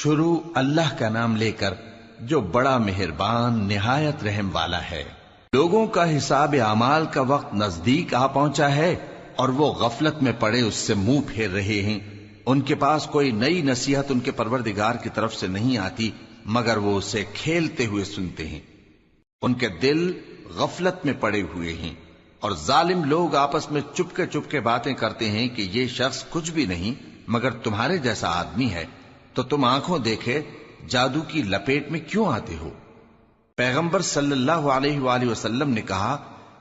شروع اللہ کا نام لے کر جو بڑا مہربان نہایت رحم والا ہے۔ لوگوں کا حساب اعمال کا وقت نزدیک آ پہنچا ہے اور وہ غفلت میں پڑے اس سے منہ پھیر رہے ہیں۔ ان کے پاس کوئی نئی نصیحت ان کے پروردگار کی طرف سے نہیں آتی مگر وہ اسے کھیلتے ہوئے سنتے ہیں۔ ان کے دل غفلت میں پڑے ہوئے ہیں اور ظالم لوگ آپس میں چپکے باتیں کرتے ہیں کہ یہ شخص کچھ بھی نہیں مگر تمہارے جیسا آدمی ہے، تو تم آنکھوں دیکھے جادو کی لپیٹ میں کیوں آتے ہو؟ پیغمبر صلی اللہ علیہ وآلہ وسلم نے کہا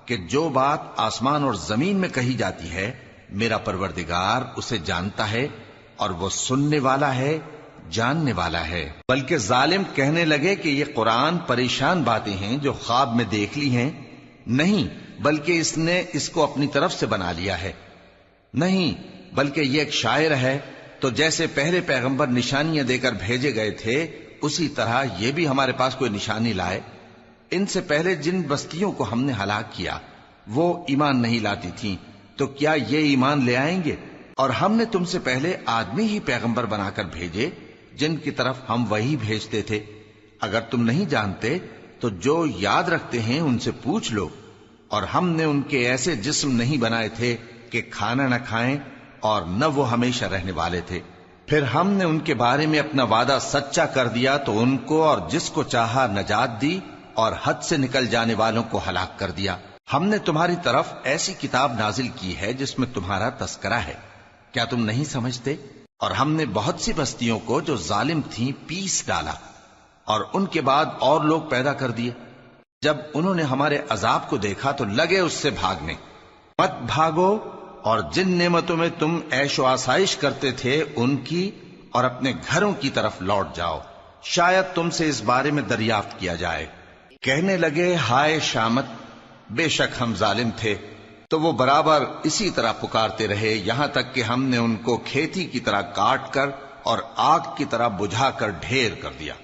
کہ جو بات آسمان اور زمین میں کہی جاتی ہے میرا پروردگار اسے جانتا ہے اور وہ سننے والا ہے، جاننے والا ہے۔ بلکہ ظالم کہنے لگے کہ یہ قرآن پریشان باتیں ہیں جو خواب میں دیکھ لی ہیں، نہیں بلکہ اس نے اس کو اپنی طرف سے بنا لیا ہے، نہیں بلکہ یہ ایک شاعر ہے۔ تو جیسے پہلے پیغمبر نشانیاں دے کر بھیجے گئے تھے اسی طرح یہ بھی ہمارے پاس کوئی نشانی لائے۔ ان سے پہلے جن بستیوں کو ہم نے ہلاک کیا وہ ایمان نہیں لاتی تھیں، تو کیا یہ ایمان لے آئیں گے؟ اور ہم نے تم سے پہلے آدمی ہی پیغمبر بنا کر بھیجے جن کی طرف ہم وہی بھیجتے تھے۔ اگر تم نہیں جانتے تو جو یاد رکھتے ہیں ان سے پوچھ لو۔ اور ہم نے ان کے ایسے جسم نہیں بنائے تھے کہ کھانا نہ کھائیں اور نہ وہ ہمیشہ رہنے والے تھے۔ پھر ہم نے ان کے بارے میں اپنا وعدہ سچا کر دیا تو ان کو اور جس کو چاہا نجات دی اور حد سے نکل جانے والوں کو ہلاک کر دیا۔ ہم نے تمہاری طرف ایسی کتاب نازل کی ہے جس میں تمہارا تذکرہ ہے، کیا تم نہیں سمجھتے؟ اور ہم نے بہت سی بستیوں کو جو ظالم تھیں پیس ڈالا اور ان کے بعد اور لوگ پیدا کر دیے۔ جب انہوں نے ہمارے عذاب کو دیکھا تو لگے اس سے بھاگنے۔ مت بھاگو اور جن نعمتوں میں تم عیش و آسائش کرتے تھے ان کی اور اپنے گھروں کی طرف لوٹ جاؤ، شاید تم سے اس بارے میں دریافت کیا جائے۔ کہنے لگے ہائے شامت، بے شک ہم ظالم تھے۔ تو وہ برابر اسی طرح پکارتے رہے یہاں تک کہ ہم نے ان کو کھیتی کی طرح کاٹ کر اور آگ کی طرح بجھا کر ڈھیر کر دیا۔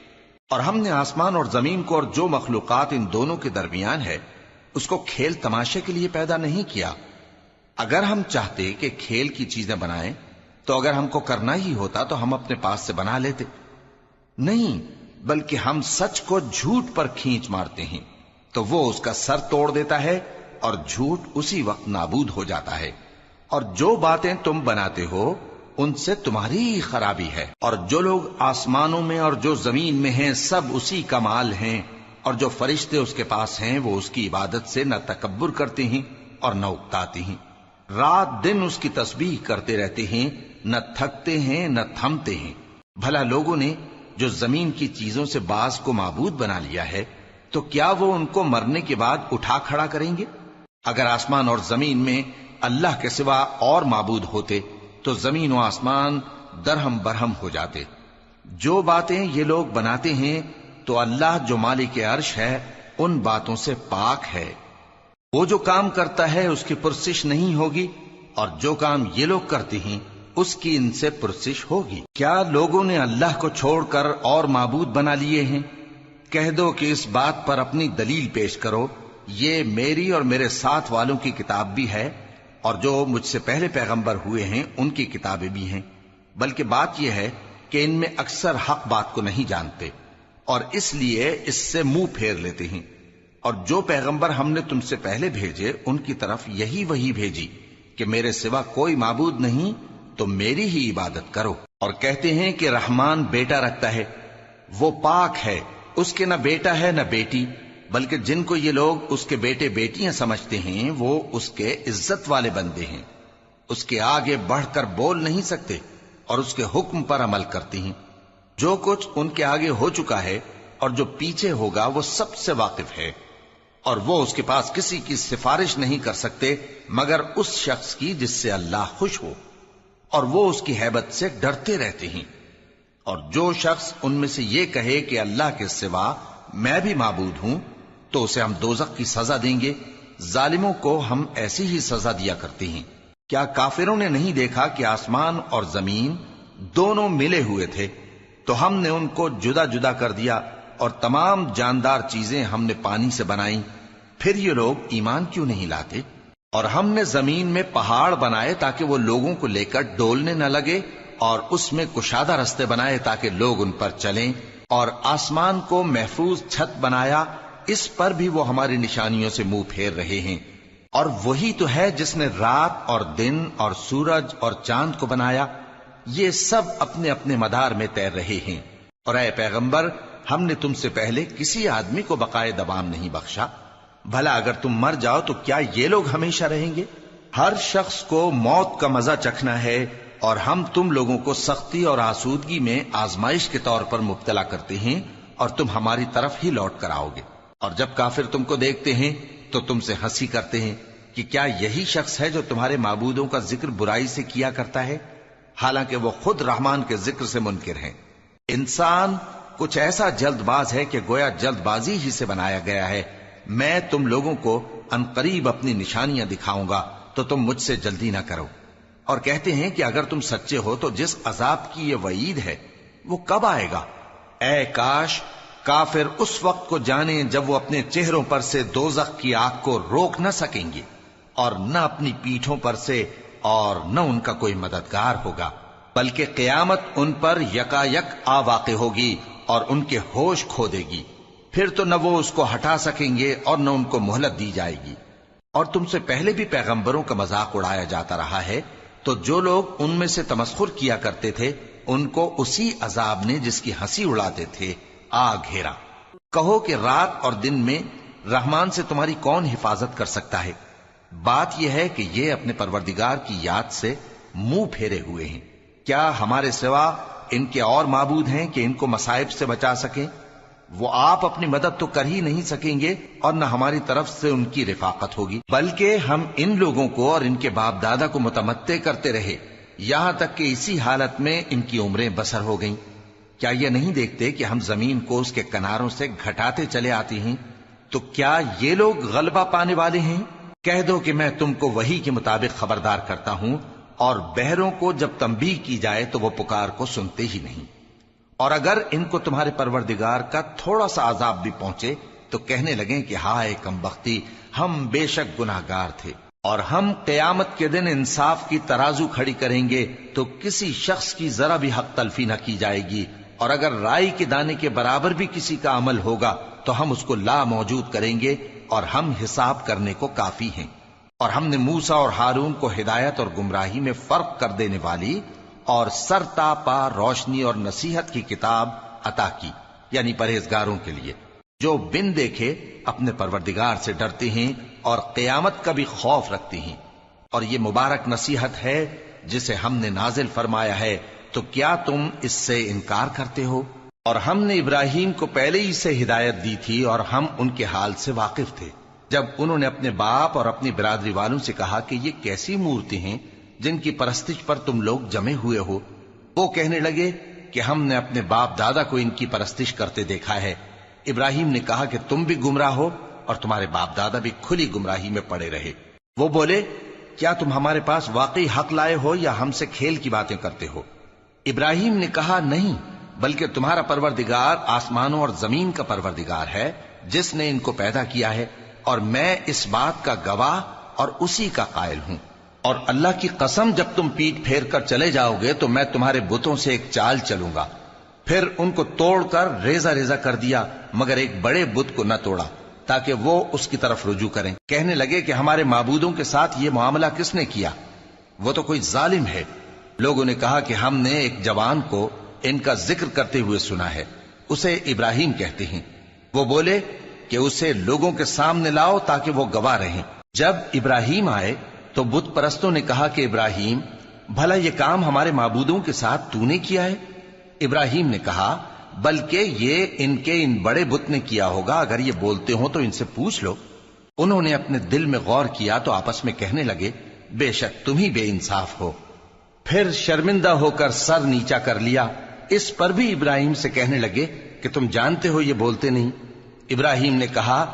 اور ہم نے آسمان اور زمین کو اور جو مخلوقات ان دونوں کے درمیان ہے اس کو کھیل تماشے کے لیے پیدا نہیں کیا۔ اگر ہم چاہتے کہ کھیل کی چیزیں بنائیں تو اگر ہم کو کرنا ہی ہوتا تو ہم اپنے پاس سے بنا لیتے، نہیں بلکہ ہم سچ کو جھوٹ پر کھینچ مارتے ہیں تو وہ اس کا سر توڑ دیتا ہے اور جھوٹ اسی وقت نابود ہو جاتا ہے۔ اور جو باتیں تم بناتے ہو ان سے تمہاری ہی خرابی ہے۔ اور جو لوگ آسمانوں میں اور جو زمین میں ہیں سب اسی کا مال ہیں، اور جو فرشتے اس کے پاس ہیں وہ اس کی عبادت سے نہ تکبر کرتے ہیں اور نہ اکتاتے ہیں، رات دن اس کی تسبیح کرتے رہتے ہیں، نہ تھکتے ہیں نہ تھمتے ہیں۔ بھلا لوگوں نے جو زمین کی چیزوں سے بعض کو معبود بنا لیا ہے تو کیا وہ ان کو مرنے کے بعد اٹھا کھڑا کریں گے؟ اگر آسمان اور زمین میں اللہ کے سوا اور معبود ہوتے تو زمین و آسمان درہم برہم ہو جاتے۔ جو باتیں یہ لوگ بناتے ہیں تو اللہ جو مالک عرش ہے ان باتوں سے پاک ہے۔ وہ جو کام کرتا ہے اس کی پرسش نہیں ہوگی، اور جو کام یہ لوگ کرتے ہیں اس کی ان سے پرسش ہوگی۔ کیا لوگوں نے اللہ کو چھوڑ کر اور معبود بنا لیے ہیں؟ کہہ دو کہ اس بات پر اپنی دلیل پیش کرو، یہ میری اور میرے ساتھ والوں کی کتاب بھی ہے اور جو مجھ سے پہلے پیغمبر ہوئے ہیں ان کی کتابیں بھی ہیں۔ بلکہ بات یہ ہے کہ ان میں اکثر حق بات کو نہیں جانتے اور اس لیے اس سے منہ پھیر لیتے ہیں۔ اور جو پیغمبر ہم نے تم سے پہلے بھیجے ان کی طرف یہی وحی بھیجی کہ میرے سوا کوئی معبود نہیں تو میری ہی عبادت کرو۔ اور کہتے ہیں کہ رحمان بیٹا رکھتا ہے، وہ پاک ہے، اس کے نہ بیٹا ہے نہ بیٹی، بلکہ جن کو یہ لوگ اس کے بیٹے بیٹیاں سمجھتے ہیں وہ اس کے عزت والے بندے ہیں، اس کے آگے بڑھ کر بول نہیں سکتے اور اس کے حکم پر عمل کرتے ہیں۔ جو کچھ ان کے آگے ہو چکا ہے اور جو پیچھے ہوگا وہ سب سے واقف ہے، اور وہ اس کے پاس کسی کی سفارش نہیں کر سکتے مگر اس شخص کی جس سے اللہ خوش ہو، اور وہ اس کی ہیبت سے ڈرتے رہتے ہیں۔ اور جو شخص ان میں سے یہ کہے کہ اللہ کے سوا میں بھی معبود ہوں تو اسے ہم دوزخ کی سزا دیں گے، ظالموں کو ہم ایسی ہی سزا دیا کرتے ہیں۔ کیا کافروں نے نہیں دیکھا کہ آسمان اور زمین دونوں ملے ہوئے تھے تو ہم نے ان کو جدا جدا کر دیا، اور تمام جاندار چیزیں ہم نے پانی سے بنائیں، پھر یہ لوگ ایمان کیوں نہیں لاتے؟ اور ہم نے زمین میں پہاڑ بنائے تاکہ وہ لوگوں کو لے کر ڈولنے نہ لگے، اور اس میں کشادہ رستے بنائے تاکہ لوگ ان پر چلیں، اور آسمان کو محفوظ چھت بنایا، اس پر بھی وہ ہماری نشانیوں سے منہ پھیر رہے ہیں۔ اور وہی تو ہے جس نے رات اور دن اور سورج اور چاند کو بنایا، یہ سب اپنے اپنے مدار میں تیر رہے ہیں۔ اور اے پیغمبر، ہم نے تم سے پہلے کسی آدمی کو بقائے دوام نہیں بخشا، بھلا اگر تم مر جاؤ تو کیا یہ لوگ ہمیشہ رہیں گے؟ ہر شخص کو موت کا مزہ چکھنا ہے، اور ہم تم لوگوں کو سختی اور آسودگی میں آزمائش کے طور پر مبتلا کرتے ہیں، اور تم ہماری طرف ہی لوٹ کر آؤ گے۔ اور جب کافر تم کو دیکھتے ہیں تو تم سے ہنسی کرتے ہیں کہ کیا یہی شخص ہے جو تمہارے معبودوں کا ذکر برائی سے کیا کرتا ہے، حالانکہ وہ خود رحمان کے ذکر سے منکر ہیں۔ انسان کچھ ایسا جلد باز ہے کہ گویا جلد بازی ہی سے بنایا گیا ہے۔ میں تم لوگوں کو عنقریب اپنی نشانیاں دکھاؤں گا تو تم مجھ سے جلدی نہ کرو۔ اور کہتے ہیں کہ اگر تم سچے ہو تو جس عذاب کی یہ وعید ہے وہ کب آئے گا؟ اے کاش کافر اس وقت کو جانیں جب وہ اپنے چہروں پر سے دوزخ کی آگ کو روک نہ سکیں گے، اور نہ اپنی پیٹھوں پر سے، اور نہ ان کا کوئی مددگار ہوگا، بلکہ قیامت ان پر یکا یک آ واقع ہوگی اور ان کے ہوش کھو دے گی، پھر تو نہ وہ اس کو ہٹا سکیں گے اور نہ ان کو مہلت دی جائے گی۔ اور تم سے پہلے بھی پیغمبروں کا مذاق اڑایا جاتا رہا ہے، تو جو لوگ ان میں سے تمسخر کیا کرتے تھے ان کو اسی عذاب نے جس کی ہنسی اڑاتے تھے آ گھیرا۔ کہو کہ رات اور دن میں رحمان سے تمہاری کون حفاظت کر سکتا ہے؟ بات یہ ہے کہ یہ اپنے پروردگار کی یاد سے منہ پھیرے ہوئے ہیں۔ کیا ہمارے سوا ان کے اور معبود ہیں کہ ان کو مصائب سے بچا سکیں؟ وہ آپ اپنی مدد تو کر ہی نہیں سکیں گے، اور نہ ہماری طرف سے ان کی رفاقت ہوگی، بلکہ ہم ان لوگوں کو اور ان کے باپ دادا کو متمتع کرتے رہے، یہاں تک کہ اسی حالت میں ان کی عمریں بسر ہو گئیں۔ کیا یہ نہیں دیکھتے کہ ہم زمین کو اس کے کناروں سے گھٹاتے چلے آتے ہیں؟ تو کیا یہ لوگ غلبہ پانے والے ہیں؟ کہہ دو کہ میں تم کو وحی کے مطابق خبردار کرتا ہوں، اور بہروں کو جب تنبیہ کی جائے تو وہ پکار کو سنتے ہی نہیں۔ اور اگر ان کو تمہارے پروردگار کا تھوڑا سا عذاب بھی پہنچے تو کہنے لگیں کہ ہائے کم بختی، ہم بے شک گناہگار تھے۔ اور ہم قیامت کے دن انصاف کی ترازو کھڑی کریں گے تو کسی شخص کی ذرا بھی حق تلفی نہ کی جائے گی، اور اگر رائی کے دانے کے برابر بھی کسی کا عمل ہوگا تو ہم اس کو لا موجود کریں گے، اور ہم حساب کرنے کو کافی ہیں۔ اور ہم نے موسیٰ اور ہارون کو ہدایت اور گمراہی میں فرق کر دینے والی اور سر تا پا روشنی اور نصیحت کی کتاب عطا کی، یعنی پرہیزگاروں کے لیے جو بن دیکھے اپنے پروردگار سے ڈرتے ہیں اور قیامت کا بھی خوف رکھتے ہیں۔ اور یہ مبارک نصیحت ہے جسے ہم نے نازل فرمایا ہے، تو کیا تم اس سے انکار کرتے ہو؟ اور ہم نے ابراہیم کو پہلے ہی سے ہدایت دی تھی، اور ہم ان کے حال سے واقف تھے جب انہوں نے اپنے باپ اور اپنی برادری والوں سے کہا کہ یہ کیسی مورتی ہیں جن کی پرستش پر تم لوگ جمے ہوئے ہو۔ وہ کہنے لگے کہ ہم نے اپنے باپ دادا کو ان کی پرستش کرتے دیکھا ہے۔ ابراہیم نے کہا کہ تم بھی گمراہ ہو اور تمہارے باپ دادا بھی کھلی گمراہی میں پڑے رہے۔ وہ بولے کیا تم ہمارے پاس واقعی حق لائے ہو یا ہم سے کھیل کی باتیں کرتے ہو؟ ابراہیم نے کہا نہیں، بلکہ تمہارا پروردگار آسمانوں اور زمین کا پروردگار ہے جس نے ان کو پیدا کیا ہے، اور میں اس بات کا گواہ اور اسی کا قائل ہوں۔ اور اللہ کی قسم جب تم پیٹ پھیر کر چلے جاؤ گے تو میں تمہارے بتوں سے ایک چال چلوں گا۔ پھر ان کو توڑ کر ریزہ ریزہ کر دیا، مگر ایک بڑے بت کو نہ توڑا تاکہ وہ اس کی طرف رجوع کریں۔ کہنے لگے کہ ہمارے معبودوں کے ساتھ یہ معاملہ کس نے کیا؟ وہ تو کوئی ظالم ہے۔ لوگوں نے کہا کہ ہم نے ایک جوان کو ان کا ذکر کرتے ہوئے سنا ہے، اسے ابراہیم کہتے ہیں۔ وہ بولے کہ اسے لوگوں کے سامنے لاؤ تاکہ وہ گواہ رہیں۔ جب ابراہیم آئے تو بت پرستوں نے کہا کہ ابراہیم، بھلا یہ کام ہمارے معبودوں کے ساتھ تو نے کیا ہے؟ ابراہیم نے کہا بلکہ یہ ان کے ان بڑے بت نے کیا ہوگا، اگر یہ بولتے ہوں تو ان سے پوچھ لو۔ انہوں نے اپنے دل میں غور کیا تو آپس میں کہنے لگے بے شک تم ہی بے انصاف ہو۔ پھر شرمندہ ہو کر سر نیچا کر لیا۔ اس پر بھی ابراہیم سے کہنے لگے کہ تم جانتے ہو یہ بولتے نہیں۔ ابراہیم نے کہا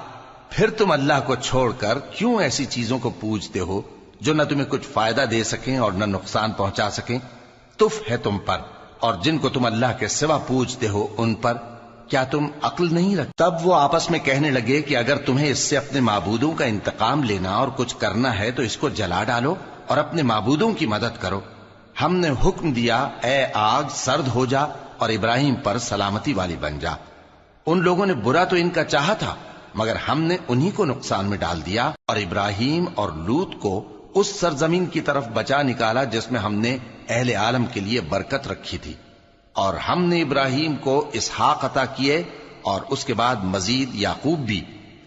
پھر تم اللہ کو چھوڑ کر کیوں ایسی چیزوں کو پوجتے ہو جو نہ تمہیں کچھ فائدہ دے سکیں اور نہ نقصان پہنچا سکیں؟ تف ہے تم پر اور جن کو تم اللہ کے سوا پوجتے ہو ان پر، کیا تم عقل نہیں رکھتے؟ تب وہ آپس میں کہنے لگے کہ اگر تمہیں اس سے اپنے معبودوں کا انتقام لینا اور کچھ کرنا ہے تو اس کو جلا ڈالو اور اپنے معبودوں کی مدد کرو، ہم نے حکم دیا اے آگ سرد ہو جا اور ابراہیم پر سلامتی والی بن جا۔ ان لوگوں نے برا تو ان کا چاہا تھا، مگر ہم نے انہی کو نقصان میں ڈال دیا اور ابراہیم اور لوط کو اس سرزمین کی طرف بچا نکالا جس میں ہم نے اہل عالم کے لیے برکت رکھی تھی۔ اور ہم نے ابراہیم کو اسحاق عطا کیے اور اس کے بعد مزید یعقوب بھی،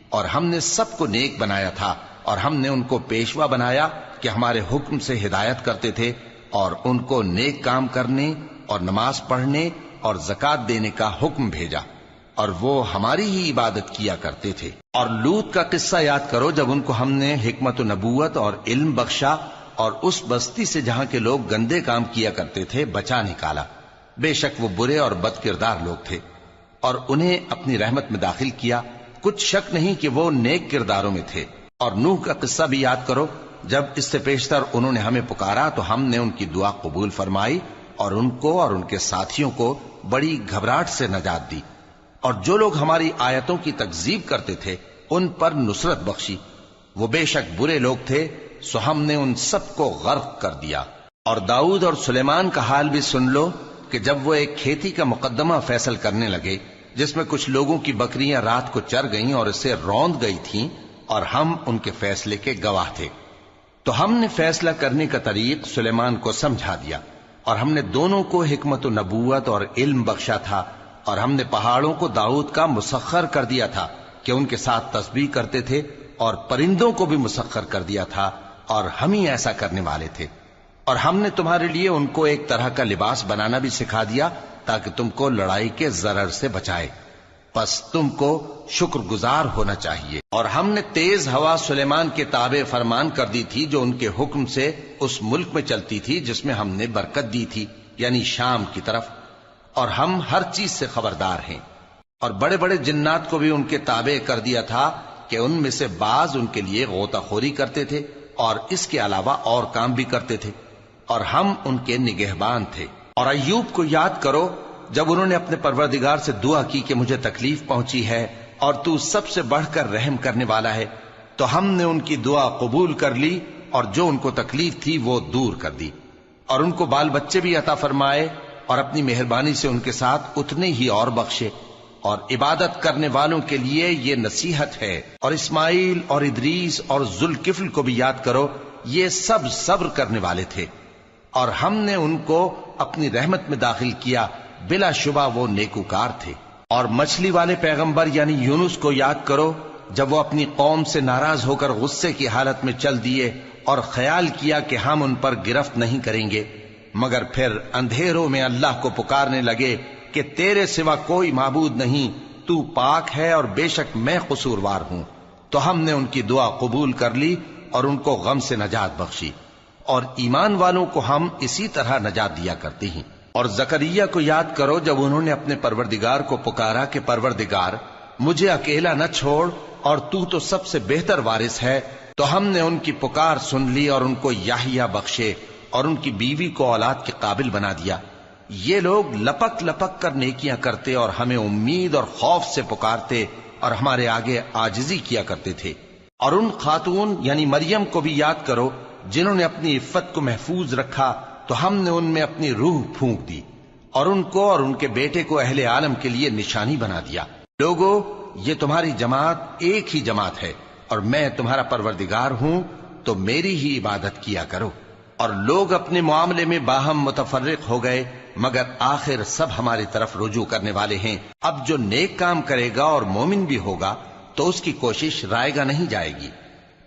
اور ہم نے سب کو نیک بنایا تھا، اور ہم نے ان کو پیشوا بنایا کہ ہمارے حکم سے ہدایت کرتے تھے، اور ان کو نیک کام کرنے اور نماز پڑھنے اور زکات دینے کا حکم بھیجا، اور وہ ہماری ہی عبادت کیا کرتے تھے۔ اور لوط کا قصہ یاد کرو جب ان کو ہم نے حکمت و نبوت اور علم بخشا اور اس بستی سے جہاں کے لوگ گندے کام کیا کرتے تھے بچا نکالا۔ بے شک وہ برے اور بد کردار لوگ تھے، اور انہیں اپنی رحمت میں داخل کیا، کچھ شک نہیں کہ وہ نیک کرداروں میں تھے۔ اور نوح کا قصہ بھی یاد کرو جب اس سے پیشتر انہوں نے ہمیں پکارا تو ہم نے ان کی دعا قبول فرمائی اور ان کو اور ان کے ساتھیوں کو بڑی گھبراہٹ سے نجات دی، اور جو لوگ ہماری آیتوں کی تکذیب کرتے تھے ان پر نصرت بخشی۔ وہ بے شک برے لوگ تھے، سو ہم نے ان سب کو غرق کر دیا۔ اور داؤد اور سلیمان کا حال بھی سن لو کہ جب وہ ایک کھیتی کا مقدمہ فیصل کرنے لگے جس میں کچھ لوگوں کی بکریاں رات کو چر گئیں اور اسے روند گئی تھیں، اور ہم ان کے فیصلے کے گواہ تھے، تو ہم نے فیصلہ کرنے کا طریق سلیمان کو سمجھا دیا، اور ہم نے دونوں کو حکمت و نبوت اور علم بخشا تھا، اور ہم نے پہاڑوں کو داؤد کا مسخر کر دیا تھا کہ ان کے ساتھ تسبیح کرتے تھے، اور پرندوں کو بھی مسخر کر دیا تھا، اور ہم ہی ایسا کرنے والے تھے۔ اور ہم نے تمہارے لیے ان کو ایک طرح کا لباس بنانا بھی سکھا دیا تاکہ تم کو لڑائی کے ضرر سے بچائے، پس تم کو شکر گزار ہونا چاہیے۔ اور ہم نے تیز ہوا سلیمان کے تابع فرمان کر دی تھی جو ان کے حکم سے اس ملک میں چلتی تھی جس میں ہم نے برکت دی تھی، یعنی شام کی طرف، اور ہم ہر چیز سے خبردار ہیں۔ اور بڑے بڑے جنات کو بھی ان کے تابع کر دیا تھا کہ ان میں سے بعض ان کے لیے غوطہ خوری کرتے تھے اور اس کے علاوہ اور کام بھی کرتے تھے، اور ہم ان کے نگہبان تھے۔ اور ایوب کو یاد کرو جب انہوں نے اپنے پروردگار سے دعا کی کہ مجھے تکلیف پہنچی ہے اور تو سب سے بڑھ کر رحم کرنے والا ہے، تو ہم نے ان کی دعا قبول کر لی اور جو ان کو تکلیف تھی وہ دور کر دی، اور ان کو بال بچے بھی عطا فرمائے، اور اپنی مہربانی سے ان کے ساتھ اتنے ہی اور بخشے۔ اور عبادت کرنے والوں کے لیے یہ نصیحت ہے۔ اور اسماعیل اور ادریس اور ذوالکفل کو بھی یاد کرو، یہ سب صبر کرنے والے تھے، اور ہم نے ان کو اپنی رحمت میں داخل کیا، بلا شبہ وہ نیکوکار تھے۔ اور مچھلی والے پیغمبر یعنی یونس کو یاد کرو جب وہ اپنی قوم سے ناراض ہو کر غصے کی حالت میں چل دیے اور خیال کیا کہ ہم ان پر گرفت نہیں کریں گے، مگر پھر اندھیروں میں اللہ کو پکارنے لگے کہ تیرے سوا کوئی معبود نہیں، تو پاک ہے اور بے شک میں قصوروار ہوں، تو ہم نے ان کی دعا قبول کر لی اور ان کو غم سے نجات بخشی، اور ایمان والوں کو ہم اسی طرح نجات دیا کرتے ہیں۔ اور زکریا کو یاد کرو جب انہوں نے اپنے پروردگار کو پکارا کہ پروردگار مجھے اکیلا نہ چھوڑ اور تو سب سے بہتر وارث ہے، تو ہم نے ان کی پکار سن لی اور ان کو یحییٰ بخشے اور ان کی بیوی کو اولاد کے قابل بنا دیا۔ یہ لوگ لپک لپک کر نیکیاں کرتے اور ہمیں امید اور خوف سے پکارتے اور ہمارے آگے عاجزی کیا کرتے تھے۔ اور ان خاتون یعنی مریم کو بھی یاد کرو جنہوں نے اپنی عفت کو محفوظ رکھا، تو ہم نے ان میں اپنی روح پھونک دی اور ان کو اور ان کے بیٹے کو اہل عالم کے لیے نشانی بنا دیا۔ لوگو، یہ تمہاری جماعت ایک ہی جماعت ہے اور میں تمہارا پروردگار ہوں، تو میری ہی عبادت کیا کرو۔ اور لوگ اپنے معاملے میں باہم متفرق ہو گئے، مگر آخر سب ہماری طرف رجوع کرنے والے ہیں۔ اب جو نیک کام کرے گا اور مومن بھی ہوگا تو اس کی کوشش رائے گا نہیں جائے گی،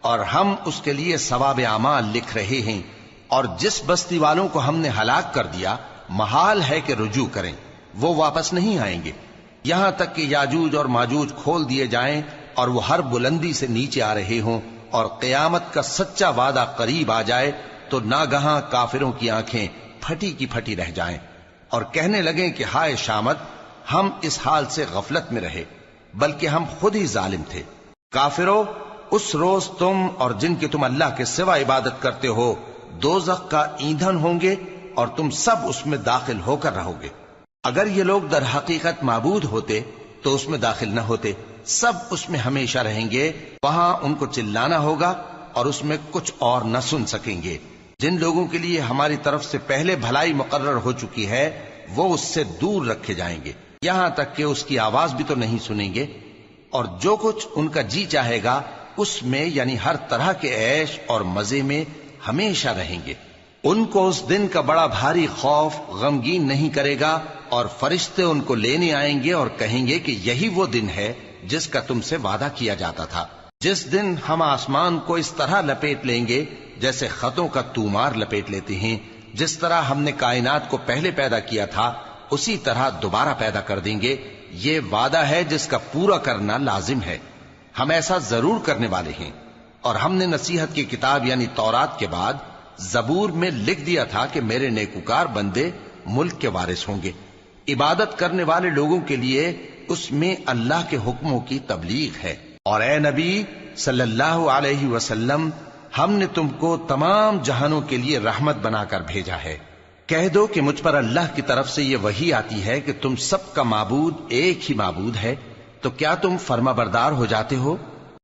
اور ہم اس کے لیے ثواب اعمال لکھ رہے ہیں۔ اور جس بستی والوں کو ہم نے ہلاک کر دیا محال ہے کہ رجوع کریں، وہ واپس نہیں آئیں گے، یہاں تک کہ یاجوج اور ماجوج کھول دیے جائیں اور وہ ہر بلندی سے نیچے آ رہے ہوں، اور قیامت کا سچا وعدہ قریب آ جائے تو ناگہاں کافروں کی آنکھیں پھٹی کی پھٹی رہ جائیں اور کہنے لگیں کہ ہائے شامت، ہم اس حال سے غفلت میں رہے، بلکہ ہم خود ہی ظالم تھے۔ کافرو، اس روز تم اور جن کی تم اللہ کے سوا عبادت کرتے ہو دوزخ کا ایندھن ہوں گے اور تم سب اس میں داخل ہو کر رہو گے۔ اگر یہ لوگ در حقیقت معبود ہوتے تو اس میں داخل نہ ہوتے، سب اس میں ہمیشہ رہیں گے، وہاں ان کو چلانا ہوگا اور اس میں کچھ اور نہ سن سکیں گے۔ جن لوگوں کے لیے ہماری طرف سے پہلے بھلائی مقرر ہو چکی ہے وہ اس سے دور رکھے جائیں گے، یہاں تک کہ اس کی آواز بھی تو نہیں سنیں گے، اور جو کچھ ان کا جی چاہے گا اس میں یعنی ہر طرح کے عیش اور مزے میں ہمیشہ رہیں گے۔ ان کو اس دن کا بڑا بھاری خوف غمگین نہیں کرے گا، اور فرشتے ان کو لینے آئیں گے اور کہیں گے کہ یہی وہ دن ہے جس کا تم سے وعدہ کیا جاتا تھا، جس دن ہم آسمان کو اس طرح لپیٹ لیں گے جیسے خطوں کا تومار لپیٹ لیتے ہیں، جس طرح ہم نے کائنات کو پہلے پیدا کیا تھا اسی طرح دوبارہ پیدا کر دیں گے۔ یہ وعدہ ہے جس کا پورا کرنا لازم ہے، ہم ایسا ضرور کرنے والے ہیں۔ اور ہم نے نصیحت کی کتاب یعنی تورات کے بعد زبور میں لکھ دیا تھا کہ میرے نیکوکار بندے ملک کے وارث ہوں گے، عبادت کرنے والے لوگوں کے لیے اس میں اللہ کے حکموں کی تبلیغ ہے۔ اور اے نبی صلی اللہ علیہ وسلم، ہم نے تم کو تمام جہانوں کے لیے رحمت بنا کر بھیجا ہے۔ کہہ دو کہ مجھ پر اللہ کی طرف سے یہ وحی آتی ہے کہ تم سب کا معبود ایک ہی معبود ہے، تو کیا تم فرما بردار ہو جاتے ہو؟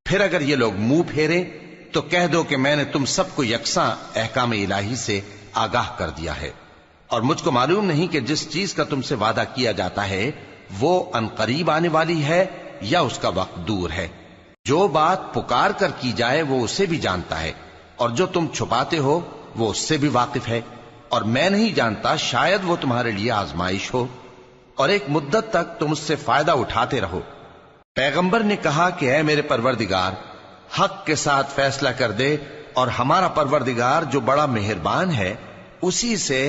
پھر اگر یہ لوگ منہ پھیرے تو کہہ دو کہ میں نے تم سب کو یکساں احکام الہی سے آگاہ کر دیا ہے، اور مجھ کو معلوم نہیں کہ جس چیز کا تم سے وعدہ کیا جاتا ہے وہ عنقریب آنے والی ہے یا اس کا وقت دور ہے۔ جو بات پکار کر کی جائے وہ اسے بھی جانتا ہے، اور جو تم چھپاتے ہو وہ اس سے بھی واقف ہے، اور میں نہیں جانتا شاید وہ تمہارے لیے آزمائش ہو، اور ایک مدت تک تم اس سے فائدہ اٹھاتے رہو۔ پیغمبر نے کہا کہ اے میرے پروردگار، حق کے ساتھ فیصلہ کر دے، اور ہمارا پروردگار جو بڑا مہربان ہے اسی سے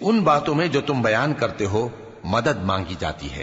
ان باتوں میں جو تم بیان کرتے ہو مدد مانگی جاتی ہے۔